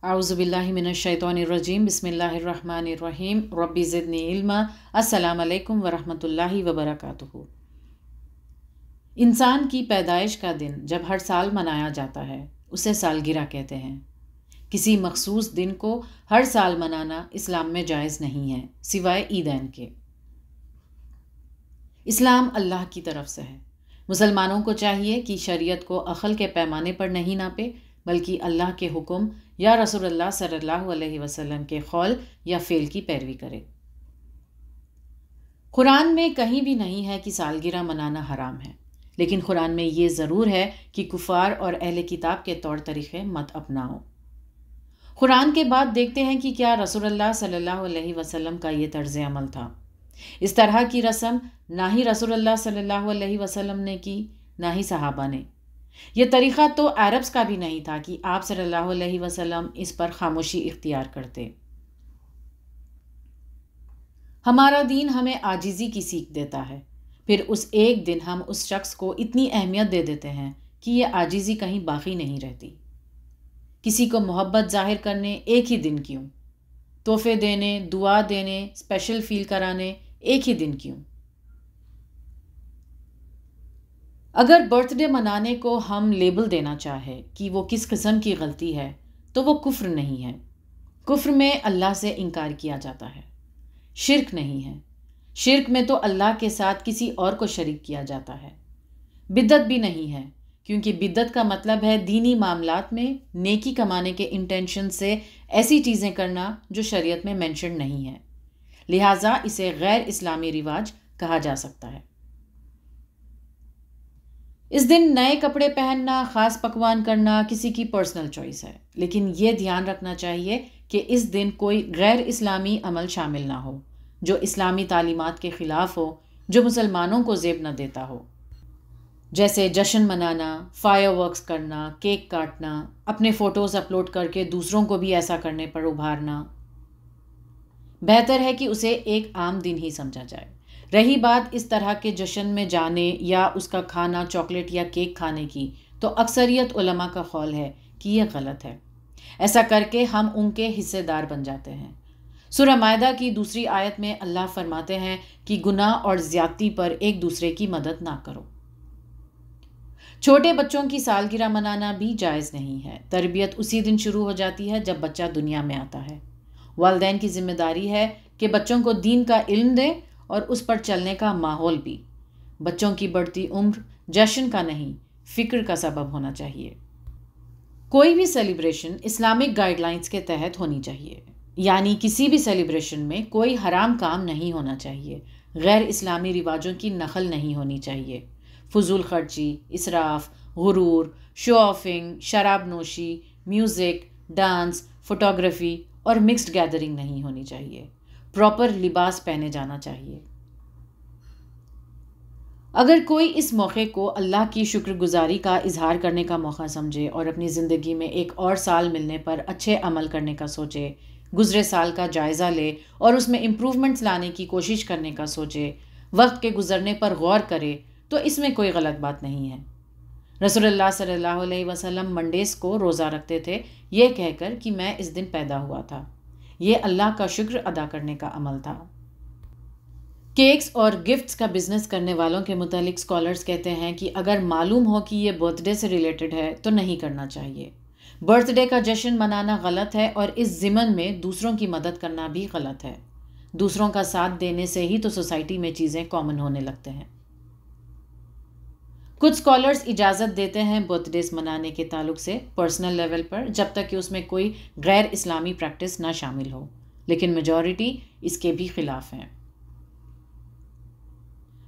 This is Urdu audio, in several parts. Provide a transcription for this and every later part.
اعوذ باللہ من الشیطان الرجیم بسم اللہ الرحمن الرحیم ربی زدنی علما۔ السلام علیکم ورحمۃ اللہ وبرکاتہ۔ انسان کی پیدائش کا دن جب ہر سال منایا جاتا ہے اسے سالگرہ کہتے ہیں۔ کسی مخصوص دن کو ہر سال منانا اسلام میں جائز نہیں ہے سوائے عیدین کے۔ اسلام اللہ کی طرف سے ہے۔ مسلمانوں کو چاہیے کہ شریعت کو عقل کے پیمانے پر نہیں ناپے بلکہ اللہ کے حکم یا رسول اللہ صلی اللہ علیہ وسلم کے قول یا فعل کی پیروی کرے۔ قرآن میں کہیں بھی نہیں ہے کہ سالگرہ منانا حرام ہے، لیکن قرآن میں یہ ضرور ہے کہ کفار اور اہل کتاب کے طور طریقے مت اپناؤ۔ قرآن کے بعد دیکھتے ہیں کہ کیا رسول اللہ صلی اللہ علیہ وسلم کا یہ طرز عمل تھا۔ اس طرح کی رسم نہ ہی رسول اللہ صلی اللہ علیہ وسلم نے کی نہ ہی صحابہ نے۔ یہ طریقہ تو عربز کا بھی نہیں تھا کہ آپ صلی اللہ علیہ وسلم اس پر خاموشی اختیار کرتے۔ ہمارا دین ہمیں عاجزی کی سیکھ دیتا ہے، پھر اس ایک دن ہم اس شخص کو اتنی اہمیت دے دیتے ہیں کہ یہ عاجزی کہیں باقی نہیں رہتی۔ کسی کو محبت ظاہر کرنے ایک ہی دن کیوں؟ تحفے دینے، دعا دینے، اسپیشل فیل کرانے ایک ہی دن کیوں؟ اگر برتھ ڈے منانے کو ہم لیبل دینا چاہے کہ وہ کس قسم کی غلطی ہے تو وہ کفر نہیں ہے۔ کفر میں اللہ سے انکار کیا جاتا ہے، شرک نہیں ہے۔ شرک میں تو اللہ کے ساتھ کسی اور کو شریک کیا جاتا ہے۔ بدعت بھی نہیں ہے، کیونکہ بدعت کا مطلب ہے دینی معاملات میں نیکی کمانے کے انٹینشن سے ایسی چیزیں کرنا جو شریعت میں مینشن نہیں ہے، لہٰذا اسے غیر اسلامی رواج کہا جا سکتا ہے۔ اس دن نئے کپڑے پہننا، خاص پکوان کرنا کسی کی پرسنل چوائس ہے، لیکن یہ دھیان رکھنا چاہیے کہ اس دن کوئی غیر اسلامی عمل شامل نہ ہو جو اسلامی تعلیمات کے خلاف ہو، جو مسلمانوں کو زیب نہ دیتا ہو، جیسے جشن منانا، فائر ورکس کرنا، کیک کاٹنا، اپنے فوٹوز اپلوڈ کر کے دوسروں کو بھی ایسا کرنے پر ابھارنا۔ بہتر ہے کہ اسے ایک عام دن ہی سمجھا جائے۔ رہی بات اس طرح کے جشن میں جانے یا اس کا کھانا، چاکلیٹ یا کیک کھانے کی، تو اکثریت علماء کا قول ہے کہ یہ غلط ہے۔ ایسا کر کے ہم ان کے حصے دار بن جاتے ہیں۔ سورہ مائدہ کی دوسری آیت میں اللہ فرماتے ہیں کہ گناہ اور زیادتی پر ایک دوسرے کی مدد نہ کرو۔ چھوٹے بچوں کی سالگرہ منانا بھی جائز نہیں ہے۔ تربیت اسی دن شروع ہو جاتی ہے جب بچہ دنیا میں آتا ہے۔ والدین کی ذمہ داری ہے کہ بچوں کو دین کا علم دیں اور اس پر چلنے کا ماحول بھی۔ بچوں کی بڑھتی عمر جشن کا نہیں، فکر کا سبب ہونا چاہیے۔ کوئی بھی سیلیبریشن اسلامک گائیڈ لائنز کے تحت ہونی چاہیے، یعنی کسی بھی سیلیبریشن میں کوئی حرام کام نہیں ہونا چاہیے، غیر اسلامی رواجوں کی نقل نہیں ہونی چاہیے، فضول خرچی، اسراف، غرور، شو آفنگ، شراب نوشی، میوزک، ڈانس، فوٹوگرافی اور مکسڈ گیدرنگ نہیں ہونی چاہیے۔ پراپر لباس پہنے جانا چاہیے۔ اگر کوئی اس موقع کو اللہ کی شکر گزاری کا اظہار کرنے کا موقع سمجھے اور اپنی زندگی میں ایک اور سال ملنے پر اچھے عمل کرنے کا سوچے، گزرے سال کا جائزہ لے اور اس میں امپروومنٹس لانے کی کوشش کرنے کا سوچے، وقت کے گزرنے پر غور کرے، تو اس میں کوئی غلط بات نہیں ہے۔ رسول اللہ صلی اللہ علیہ وسلم منڈیز کو روزہ رکھتے تھے یہ کہہ کر کہ میں اس دن پیدا ہوا تھا۔ یہ اللہ کا شکر ادا کرنے کا عمل تھا۔ کیکس اور گفٹس کا بزنس کرنے والوں کے متعلق اسکالرز کہتے ہیں کہ اگر معلوم ہو کہ یہ برتھ ڈے سے ریلیٹڈ ہے تو نہیں کرنا چاہیے۔ برتھ ڈے کا جشن منانا غلط ہے اور اس ضمن میں دوسروں کی مدد کرنا بھی غلط ہے۔ دوسروں کا ساتھ دینے سے ہی تو سوسائٹی میں چیزیں کامن ہونے لگتے ہیں۔ کچھ اسکالرز اجازت دیتے ہیں برتھ ڈیز منانے کے تعلق سے پرسنل لیول پر، جب تک کہ اس میں کوئی غیر اسلامی پریکٹس نہ شامل ہو، لیکن میجورٹی اس کے بھی خلاف ہیں۔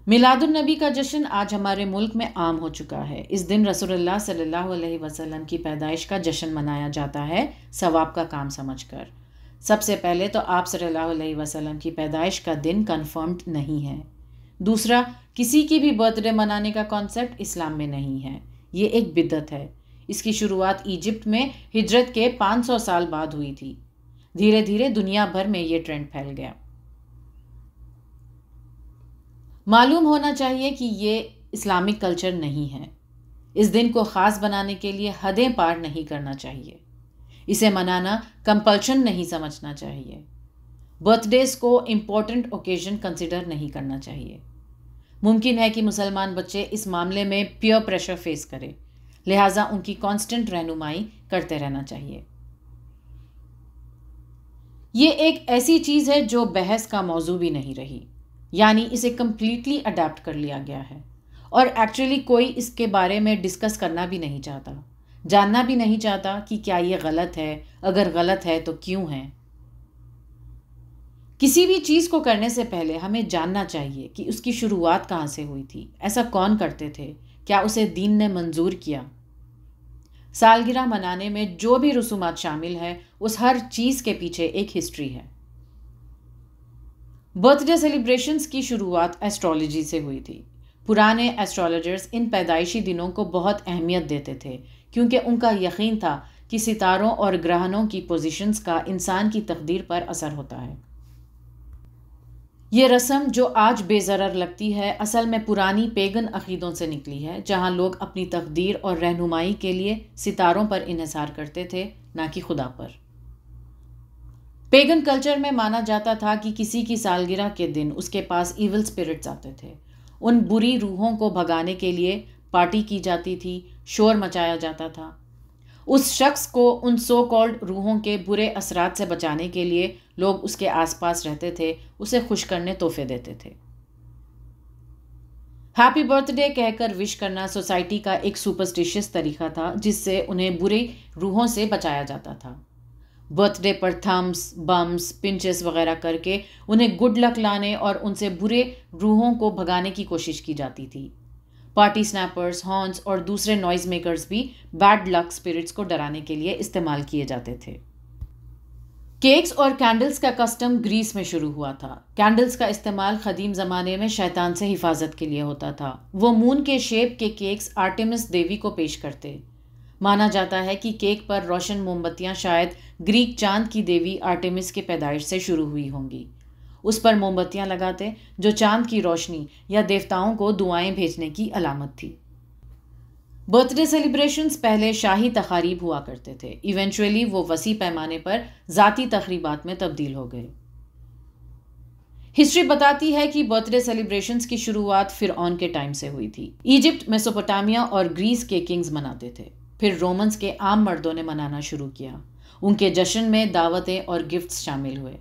میلاد النبی کا جشن آج ہمارے ملک میں عام ہو چکا ہے۔ اس دن رسول اللہ صلی اللہ علیہ وسلم کی پیدائش کا جشن منایا جاتا ہے ثواب کا کام سمجھ کر۔ سب سے پہلے تو آپ صلی اللہ علیہ وسلم کی پیدائش کا دن کنفرمڈ نہیں ہے۔ دوسرا، کسی کی بھی برتھ ڈے منانے کا کانسیپٹ اسلام میں نہیں ہے۔ یہ ایک بدعت ہے۔ اس کی شروعات ایجپٹ میں ہجرت کے 500 سال بعد ہوئی تھی۔ دھیرے دھیرے دنیا بھر میں یہ ٹرینڈ پھیل گیا۔ معلوم ہونا چاہیے کہ یہ اسلامک کلچر نہیں ہے۔ اس دن کو خاص بنانے کے لیے حدیں پار نہیں کرنا چاہیے۔ اسے منانا کمپلشن نہیں سمجھنا چاہیے۔ برتھ ڈیز کو امپورٹنٹ اوکیزن کنسیڈر نہیں کرنا چاہیے۔ ممکن ہے کہ مسلمان بچے اس معاملے میں پیئر پریشر فیس کرے، لہٰذا ان کی کانسٹنٹ رہنمائی کرتے رہنا چاہیے۔ یہ ایک ایسی چیز ہے جو بحث کا موضوع بھی نہیں رہی، یعنی اسے کمپلیٹلی اڈاپٹ کر لیا گیا ہے، اور ایکچولی کوئی اس کے بارے میں ڈسکس کرنا بھی نہیں چاہتا، جاننا بھی نہیں چاہتا کہ کیا یہ غلط ہے، اگر غلط ہے تو کیوں ہے۔ کسی بھی چیز کو کرنے سے پہلے ہمیں جاننا چاہیے کہ اس کی شروعات کہاں سے ہوئی تھی، ایسا کون کرتے تھے، کیا اسے دین نے منظور کیا۔ سالگرہ منانے میں جو بھی رسومات شامل ہے، اس ہر چیز کے پیچھے ایک ہسٹری ہے۔ برتھ ڈے سیلیبریشنز کی شروعات ایسٹرالوجی سے ہوئی تھی۔ پرانے ایسٹرالوجرز ان پیدائشی دنوں کو بہت اہمیت دیتے تھے، کیونکہ ان کا یقین تھا کہ ستاروں اور گرہنوں کی پوزیشنز کا انسان کی تقدیر پر اثر ہوتا ہے۔ یہ رسم جو آج بے ضرر لگتی ہے، اصل میں پرانی پیگن عقیدوں سے نکلی ہے، جہاں لوگ اپنی تقدیر اور رہنمائی کے لیے ستاروں پر انحصار کرتے تھے، نہ کہ خدا پر۔ پیگن کلچر میں مانا جاتا تھا کہ کسی کی سالگرہ کے دن اس کے پاس ایول اسپرٹس آتے تھے۔ ان بری روحوں کو بھگانے کے لیے پارٹی کی جاتی تھی، شور مچایا جاتا تھا۔ اس شخص کو ان سو کالڈ روحوں کے برے اثرات سے بچانے کے لیے لوگ اس کے آس پاس رہتے تھے، اسے خوش کرنے تحفے دیتے تھے۔ ہیپی برتھ ڈے کہہ کر وش کرنا سوسائٹی کا ایک سپرسٹیشس طریقہ تھا، جس سے انہیں بری روحوں سے بچایا جاتا تھا۔ برتھ ڈے پر تھمس، بمس، پنچز وغیرہ کر کے انہیں گڈ لک لانے اور ان سے برے روحوں کو بھگانے کی کوشش کی جاتی تھی۔ پارٹی سنیپرز، ہارنز اور دوسرے نوائز میکرز بھی بیڈ لک اسپرٹس کو ڈرانے کے لیے استعمال کیے جاتے تھے۔ کیکس اور کینڈلز کا کسٹم گریس میں شروع ہوا تھا۔ کینڈلز کا استعمال قدیم زمانے میں شیطان سے حفاظت کے لیے ہوتا تھا۔ وہ مون کے شیپ کے کیکس آرٹیمس دیوی کو پیش کرتے۔ مانا جاتا ہے کہ کیک پر روشن موم بتیاں شاید گریک چاند کی دیوی آرٹیمس کی پیدائش سے شروع ہوئی ہوں گی۔ اس پر موم بتیاں لگاتے، جو چاند کی روشنی یا دیوتاؤں کو دعائیں بھیجنے کی علامت تھی۔ برتھ ڈے سیلیبریشنز پہلے شاہی تقاریب ہوا کرتے تھے، ایونچولی وہ وسیع پیمانے پر ذاتی تقریبات میں تبدیل ہو گئے۔ ہسٹری بتاتی ہے کہ برتھ ڈے سیلیبریشنز کی شروعات فرعون کے ٹائم سے ہوئی تھی۔ ایجپٹ، میسوپوٹامیا اور گریس کے کنگز مناتے تھے، پھر رومنز کے عام مردوں نے منانا شروع کیا۔ ان کے جشن میں دعوتیں اور گفٹس شامل ہوئے۔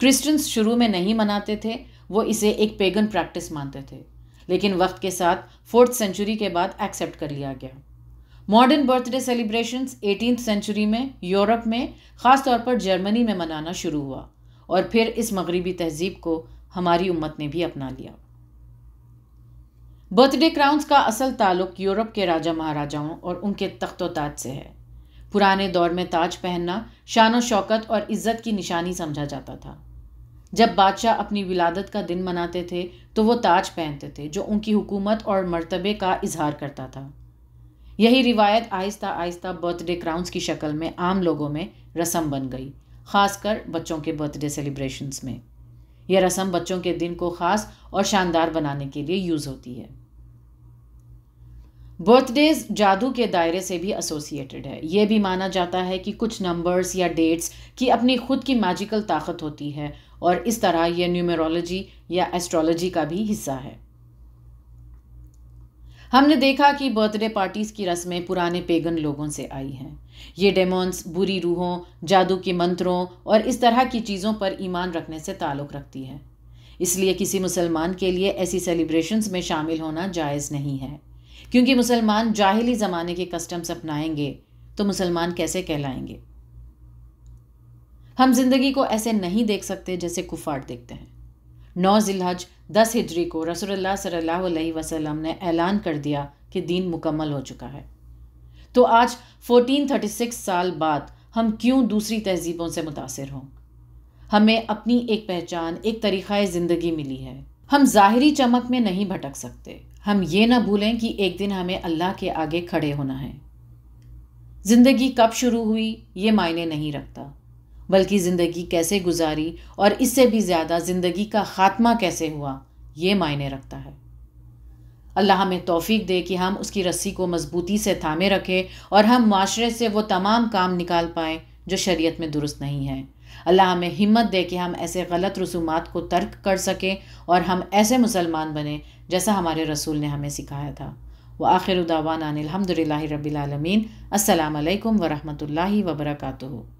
کرسچنز شروع میں نہیں مناتے تھے، وہ اسے ایک پیگن پریکٹس مانتے تھے، لیکن وقت کے ساتھ 4th سینچری کے بعد ایکسیپٹ کر لیا گیا۔ Modern birth day celebrations 18th century میں یورپ میں، خاص طور پر جرمنی میں منانا شروع ہوا، اور پھر اس مغربی تہذیب کو ہماری امت نے بھی اپنا لیا۔ برتھ ڈے کراؤنز کا اصل تعلق یورپ کے راجا مہاراجاؤں اور ان کے تخت و تاج سے ہے۔ پرانے دور میں تاج پہننا شان و شوکت اور عزت کی نشانی سمجھا جاتا تھا۔ جب بادشاہ اپنی ولادت کا دن مناتے تھے تو وہ تاج پہنتے تھے، جو ان کی حکومت اور مرتبے کا اظہار کرتا تھا۔ یہی روایت آہستہ آہستہ برتھ ڈے کراؤنز کی شکل میں عام لوگوں میں رسم بن گئی، خاص کر بچوں کے برتھ ڈے سیلیبریشنز میں۔ یہ رسم بچوں کے دن کو خاص اور شاندار بنانے کے لیے یوز ہوتی ہے۔ برتھ ڈیز جادو کے دائرے سے بھی ایسوسیٹڈ ہے۔ یہ بھی مانا جاتا ہے کہ کچھ نمبرز یا ڈیٹس کی اپنی خود کی میجیکل طاقت ہوتی ہے، اور اس طرح یہ نیومرولوجی یا ایسٹرولوجی کا بھی حصہ ہے۔ ہم نے دیکھا کہ برتھ ڈے پارٹیز کی رسمیں پرانے پیگن لوگوں سے آئی ہیں۔ یہ ڈیمونز، بری روحوں، جادو کے منتروں اور اس طرح کی چیزوں پر ایمان رکھنے سے تعلق رکھتی ہے۔ اس لیے کسی مسلمان کے لیے ایسی سیلیبریشنز میں شامل ہونا جائز نہیں ہے، کیونکہ مسلمان جاہلی زمانے کے کسٹمز اپنائیں گے تو مسلمان کیسے کہلائیں گے؟ ہم زندگی کو ایسے نہیں دیکھ سکتے جیسے کفار دیکھتے ہیں۔ 9 ذی الحج 10 ہجری کو رسول اللہ صلی اللہ علیہ وسلم نے اعلان کر دیا کہ دین مکمل ہو چکا ہے۔ تو آج 1436 سال بعد ہم کیوں دوسری تہذیبوں سے متاثر ہوں؟ ہمیں اپنی ایک پہچان، ایک طریقہ زندگی ملی ہے۔ ہم ظاہری چمک میں نہیں بھٹک سکتے۔ ہم یہ نہ بھولیں کہ ایک دن ہمیں اللہ کے آگے کھڑے ہونا ہے۔ زندگی کب شروع ہوئی یہ معنی نہیں رکھتا، بلکہ زندگی کیسے گزاری، اور اس سے بھی زیادہ زندگی کا خاتمہ کیسے ہوا یہ معنی رکھتا ہے۔ اللہ ہمیں توفیق دے کہ ہم اس کی رسی کو مضبوطی سے تھامے رکھیں اور ہم معاشرے سے وہ تمام کام نکال پائیں جو شریعت میں درست نہیں ہیں۔ اللہ ہمیں ہمت دے کہ ہم ایسے غلط رسومات کو ترک کر سکیں اور ہم ایسے مسلمان بنیں جیسا ہمارے رسول نے ہمیں سکھایا تھا۔ وآخر دعوانا ان الحمد للہ رب العالمین۔ السلام علیکم ورحمۃ اللہ وبرکاتہ۔